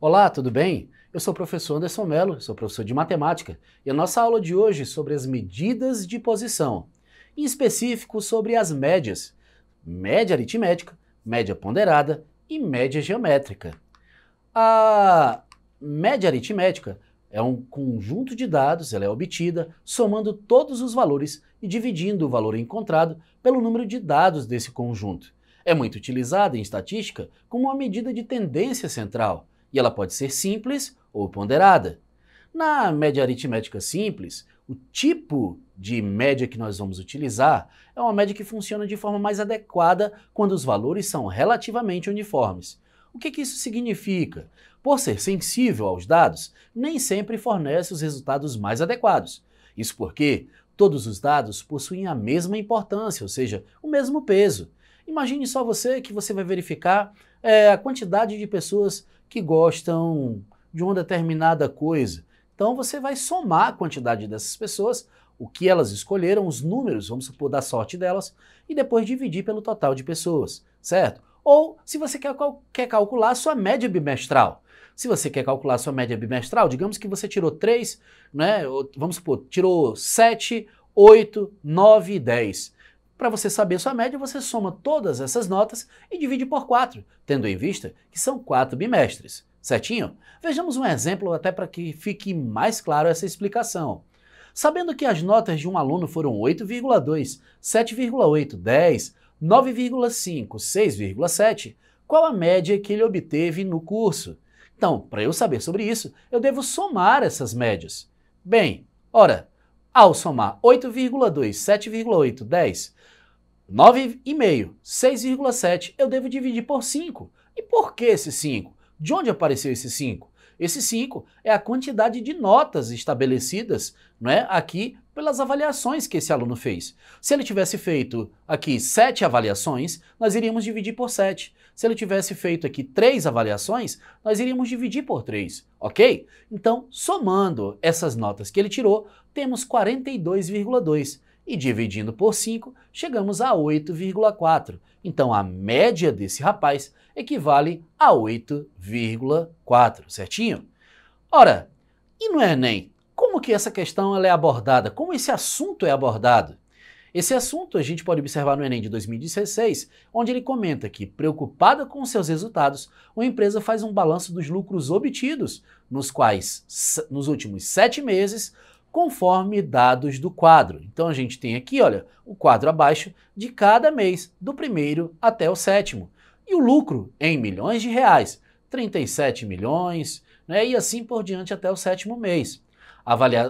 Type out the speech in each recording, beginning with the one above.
Olá, tudo bem? Eu sou o professor Anderson Mello, sou professor de matemática, e a nossa aula de hoje é sobre as medidas de posição, em específico sobre as médias, média aritmética, média ponderada e média geométrica. A média aritmética é um conjunto de dados, ela é obtida somando todos os valores e dividindo o valor encontrado pelo número de dados desse conjunto. É muito utilizada em estatística como uma medida de tendência central, e ela pode ser simples ou ponderada. Na média aritmética simples, o tipo de média que nós vamos utilizar é uma média que funciona de forma mais adequada quando os valores são relativamente uniformes. O que isso significa? Por ser sensível aos dados, nem sempre fornece os resultados mais adequados. Isso porque todos os dados possuem a mesma importância, ou seja, o mesmo peso. Imagine só que você vai verificar a quantidade de pessoas que gostam de uma determinada coisa. Então você vai somar a quantidade dessas pessoas, o que elas escolheram, os números, vamos supor, da sorte delas, e depois dividir pelo total de pessoas, certo? Ou se você quer calcular a sua média bimestral. Se você quer calcular a sua média bimestral, digamos que você tirou 3, né? Vamos supor, tirou 7, 8, 9 e 10. Para você saber sua média, você soma todas essas notas e divide por 4, tendo em vista que são 4 bimestres. Certinho? Vejamos um exemplo até para que fique mais claro essa explicação. Sabendo que as notas de um aluno foram 8,2, 7,8, 10, 9,5, 6,7, qual a média que ele obteve no curso? Então, para eu saber sobre isso, eu devo somar essas médias. Bem, ora, ao somar 8,2, 7,8, 10, 9,5, 6,7, eu devo dividir por 5. E por que esse 5? De onde apareceu esse 5? Esse 5 é a quantidade de notas estabelecidas, aqui pelas avaliações que esse aluno fez. Se ele tivesse feito aqui 7 avaliações, nós iríamos dividir por 7. Se ele tivesse feito aqui 3 avaliações, nós iríamos dividir por 3, ok? Então, somando essas notas que ele tirou, temos 42,2. E dividindo por 5, chegamos a 8,4. Então a média desse rapaz equivale a 8,4, certinho? Ora, e no Enem, como que essa questão ela é abordada? Como esse assunto é abordado? Esse assunto a gente pode observar no Enem de 2016, onde ele comenta que, preocupada com seus resultados, uma empresa faz um balanço dos lucros obtidos, nos quais, nos últimos 7 meses, conforme dados do quadro. Então a gente tem aqui, olha, o quadro abaixo de cada mês, do primeiro até o 7º. E o lucro em milhões de reais, 37 milhões, e assim por diante até o 7º mês.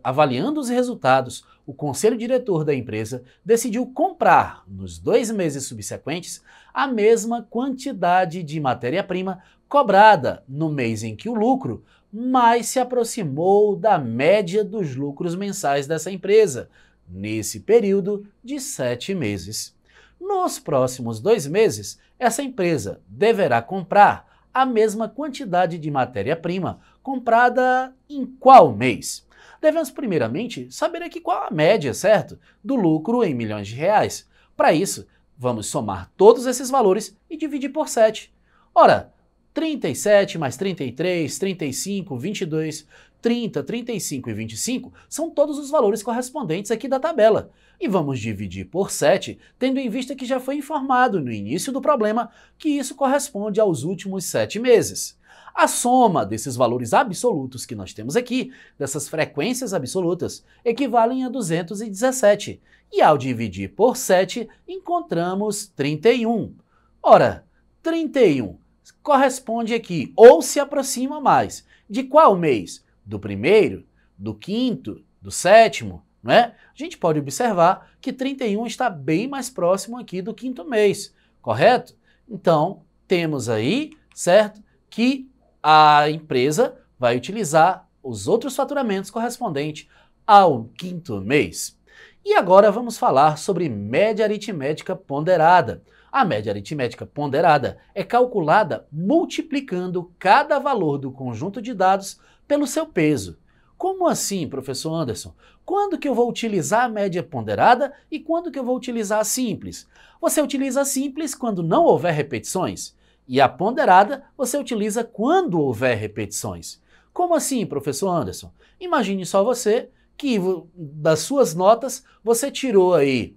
Avaliando os resultados, o conselho diretor da empresa decidiu comprar, nos 2 meses subsequentes, a mesma quantidade de matéria-prima cobrada no mês em que o lucro mais se aproximou da média dos lucros mensais dessa empresa, nesse período de 7 meses. Nos próximos 2 meses, essa empresa deverá comprar a mesma quantidade de matéria-prima comprada em qual mês? Devemos primeiramente saber aqui qual a média, certo? Do lucro em milhões de reais. Para isso, vamos somar todos esses valores e dividir por 7. Ora, 37 mais 33, 35, 22, 30, 35 e 25 são todos os valores correspondentes aqui da tabela. E vamos dividir por 7, tendo em vista que já foi informado no início do problema que isso corresponde aos últimos 7 meses. A soma desses valores absolutos que nós temos aqui, dessas frequências absolutas, equivalem a 217. E ao dividir por 7, encontramos 31. Ora, 31 corresponde aqui, ou se aproxima mais, de qual mês? Do primeiro, do quinto, do 7º, não é? A gente pode observar que 31 está bem mais próximo aqui do 5º mês, correto? Então, temos aí, certo, que a empresa vai utilizar os outros faturamentos correspondentes ao 5º mês. E agora vamos falar sobre média aritmética ponderada. A média aritmética ponderada é calculada multiplicando cada valor do conjunto de dados pelo seu peso. Como assim, professor Anderson? Quando que eu vou utilizar a média ponderada e quando que eu vou utilizar a simples? Você utiliza a simples quando não houver repetições. E a ponderada você utiliza quando houver repetições. Como assim, professor Anderson? Imagine só você que das suas notas você tirou aí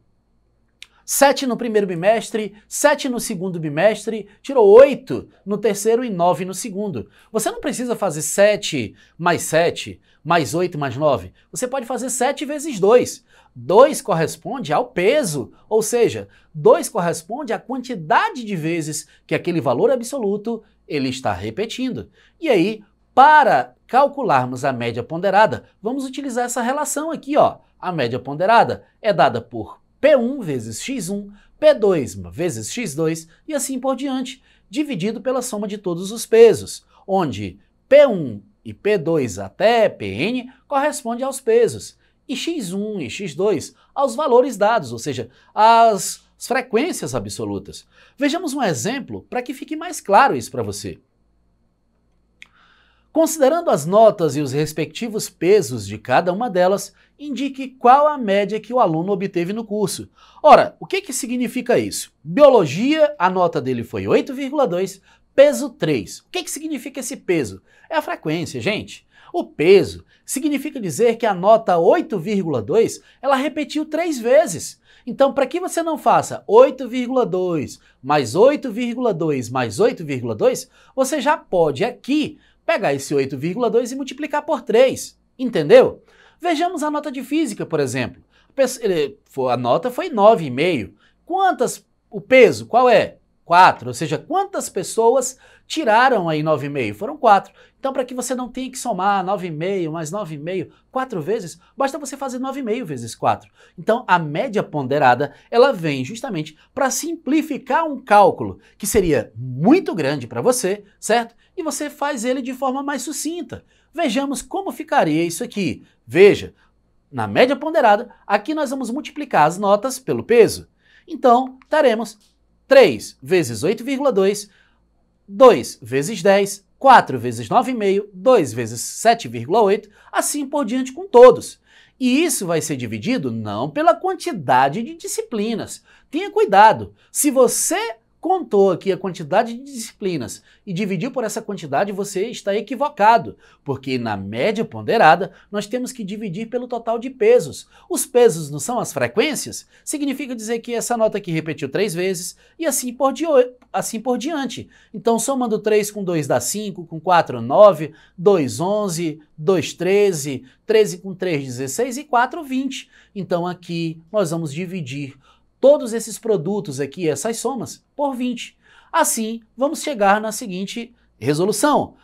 7 no primeiro bimestre, 7 no segundo bimestre, tirou 8 no terceiro e 9 no segundo. Você não precisa fazer 7 mais 8 mais 9. Você pode fazer 7 vezes 2. 2 corresponde ao peso, ou seja, 2 corresponde à quantidade de vezes que aquele valor absoluto ele está repetindo. E aí, para calcularmos a média ponderada, vamos utilizar essa relação aqui, ó. A média ponderada é dada por P1 vezes x1, P2 vezes x2 e assim por diante, dividido pela soma de todos os pesos, onde P1 e P2 até Pn corresponde aos pesos, e x1 e x2 aos valores dados, ou seja, às frequências absolutas. Vejamos um exemplo para que fique mais claro isso para você. Considerando as notas e os respectivos pesos de cada uma delas, indique qual a média que o aluno obteve no curso. Ora, o que significa isso? Biologia, a nota dele foi 8,2, peso 3. O que significa esse peso? É a frequência, gente. O peso significa dizer que a nota 8,2 ela repetiu 3 vezes. Então, para que você não faça 8,2 mais 8,2 mais 8,2, você já pode aqui pegar esse 8,2 e multiplicar por 3, entendeu? Vejamos a nota de física, por exemplo. A nota foi 9,5. O peso, qual é? 4, ou seja, quantas pessoas tiraram aí 9,5? Foram 4. Então, para que você não tenha que somar 9,5 mais 9,5 4 vezes, basta você fazer 9,5 vezes 4. Então, a média ponderada, ela vem justamente para simplificar um cálculo que seria muito grande para você, certo? E você faz ele de forma mais sucinta. Vejamos como ficaria isso aqui. Veja, na média ponderada, aqui nós vamos multiplicar as notas pelo peso. Então, teremos 3 vezes 8,2, 2 vezes 10, 4 vezes 9,5, 2 vezes 7,8, assim por diante com todos. E isso vai ser dividido não pela quantidade de disciplinas. Tenha cuidado, se você contou aqui a quantidade de disciplinas e dividiu por essa quantidade, você está equivocado, porque na média ponderada nós temos que dividir pelo total de pesos. Os pesos não são as frequências? Significa dizer que essa nota aqui repetiu 3 vezes e assim por diante. Então, somando 3 com 2 dá 5, com 4, 9, 2, 11, 2, 13, 13 com 3, 16 e 4, 20. Então, aqui nós vamos dividir todos esses produtos aqui, essas somas, por 20. Assim, vamos chegar na seguinte resolução.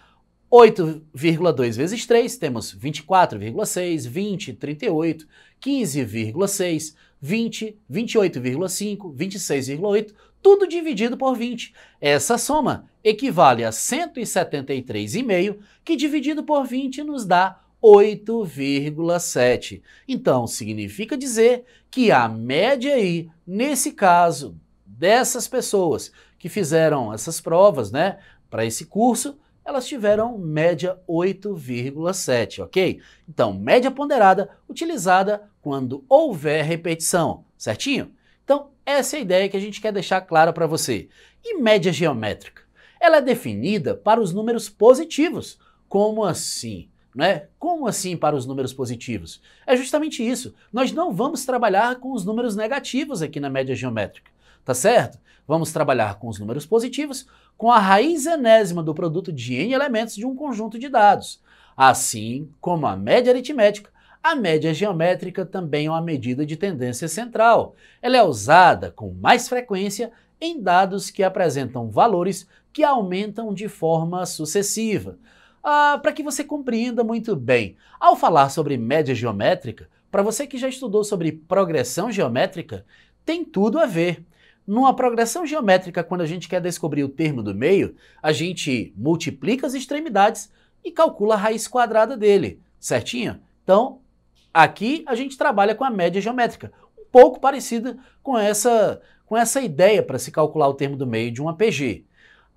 8,2 vezes 3, temos 24,6, 20, 38, 15,6, 20, 28,5, 26,8, tudo dividido por 20. Essa soma equivale a 173,5, que dividido por 20 nos dá 8,7. Então, significa dizer que a média aí, nesse caso, dessas pessoas que fizeram essas provas, né, para esse curso, elas tiveram média 8,7, ok? Então, média ponderada utilizada quando houver repetição, certinho? Então, essa é a ideia que a gente quer deixar clara para você. E média geométrica? Ela é definida para os números positivos. Como assim? Né? Como assim para os números positivos? É justamente isso. Nós não vamos trabalhar com os números negativos aqui na média geométrica, tá certo? Vamos trabalhar com os números positivos com a raiz enésima do produto de n elementos de um conjunto de dados. Assim como a média aritmética, a média geométrica também é uma medida de tendência central. Ela é usada com mais frequência em dados que apresentam valores que aumentam de forma sucessiva. Para que você compreenda muito bem, ao falar sobre média geométrica, para você que já estudou sobre progressão geométrica, tem tudo a ver. Numa progressão geométrica, quando a gente quer descobrir o termo do meio, a gente multiplica as extremidades e calcula a raiz quadrada dele, certinho? Então, aqui a gente trabalha com a média geométrica, um pouco parecida com essa ideia para se calcular o termo do meio de uma PG.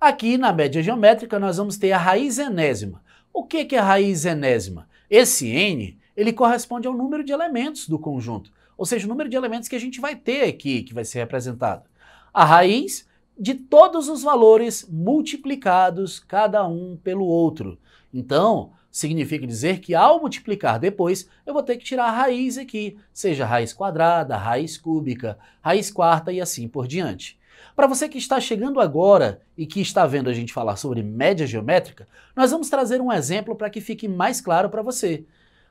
Aqui na média geométrica nós vamos ter a raiz enésima. O que é a raiz enésima? Esse n, ele corresponde ao número de elementos do conjunto, ou seja, o número de elementos que a gente vai ter aqui, que vai ser representado. A raiz de todos os valores multiplicados cada um pelo outro. Então, significa dizer que ao multiplicar depois, eu vou ter que tirar a raiz aqui, seja raiz quadrada, raiz cúbica, raiz quarta e assim por diante. Para você que está chegando agora e que está vendo a gente falar sobre média geométrica, nós vamos trazer um exemplo para que fique mais claro para você.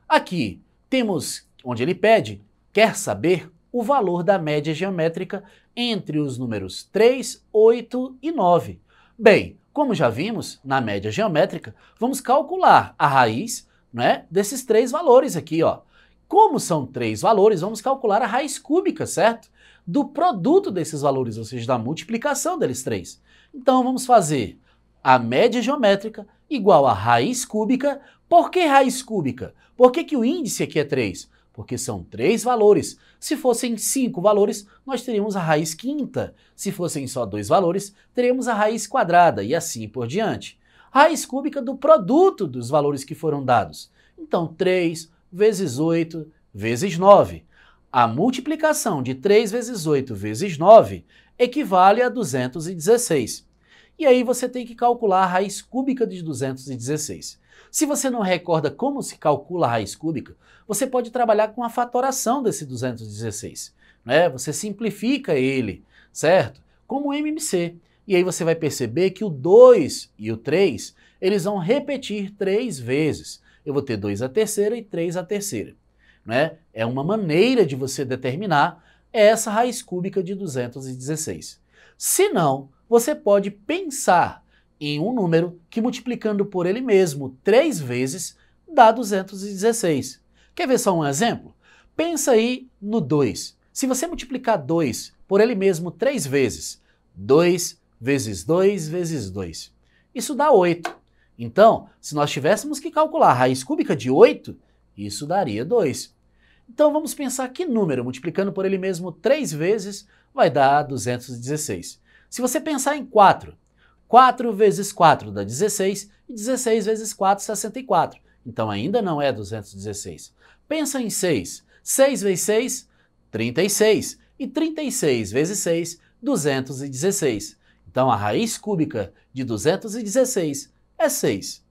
Aqui temos onde ele pede, quer saber o valor da média geométrica entre os números 3, 8 e 9. Bem, como já vimos, na média geométrica, vamos calcular a raiz, né, desses três valores aqui, ó. Como são três valores, vamos calcular a raiz cúbica, certo? Do produto desses valores, ou seja, da multiplicação deles três. Então vamos fazer a média geométrica igual a raiz cúbica. Por que raiz cúbica? Por que o índice aqui é 3? Porque são três valores. Se fossem 5 valores, nós teríamos a raiz quinta. Se fossem só 2 valores, teríamos a raiz quadrada e assim por diante. Raiz cúbica do produto dos valores que foram dados. Então, 3 vezes 8 vezes 9. A multiplicação de 3 vezes 8 vezes 9 equivale a 216. E aí você tem que calcular a raiz cúbica de 216. Se você não recorda como se calcula a raiz cúbica, você pode trabalhar com a fatoração desse 216. Né? Você simplifica ele, certo? Como MMC. E aí você vai perceber que o 2 e o 3, eles vão repetir 3 vezes. Eu vou ter 2 à terceira e 3 à terceira. Né? É uma maneira de você determinar essa raiz cúbica de 216. Se não, você pode pensar em um número que multiplicando por ele mesmo 3 vezes dá 216. Quer ver só um exemplo? Pensa aí no 2. Se você multiplicar 2 por ele mesmo 3 vezes, 2 vezes 2 vezes 2, isso dá 8. Então, se nós tivéssemos que calcular a raiz cúbica de 8, isso daria 2. Então vamos pensar que número, multiplicando por ele mesmo 3 vezes, vai dar 216. Se você pensar em 4, 4 vezes 4 dá 16, e 16 vezes 4, 64. Então ainda não é 216. Pensa em 6. 6 vezes 6, 36. E 36 vezes 6, 216. Então a raiz cúbica de 216 é 6.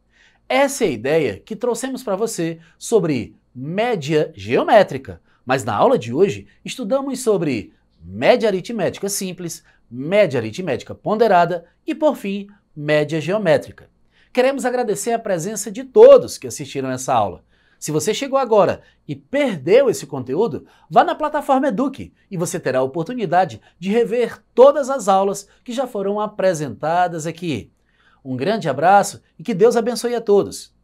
Essa é a ideia que trouxemos para você sobre média geométrica. Mas na aula de hoje estudamos sobre média aritmética simples, média aritmética ponderada e, por fim, média geométrica. Queremos agradecer a presença de todos que assistiram essa aula. Se você chegou agora e perdeu esse conteúdo, vá na plataforma Eduque e você terá a oportunidade de rever todas as aulas que já foram apresentadas aqui. Um grande abraço e que Deus abençoe a todos!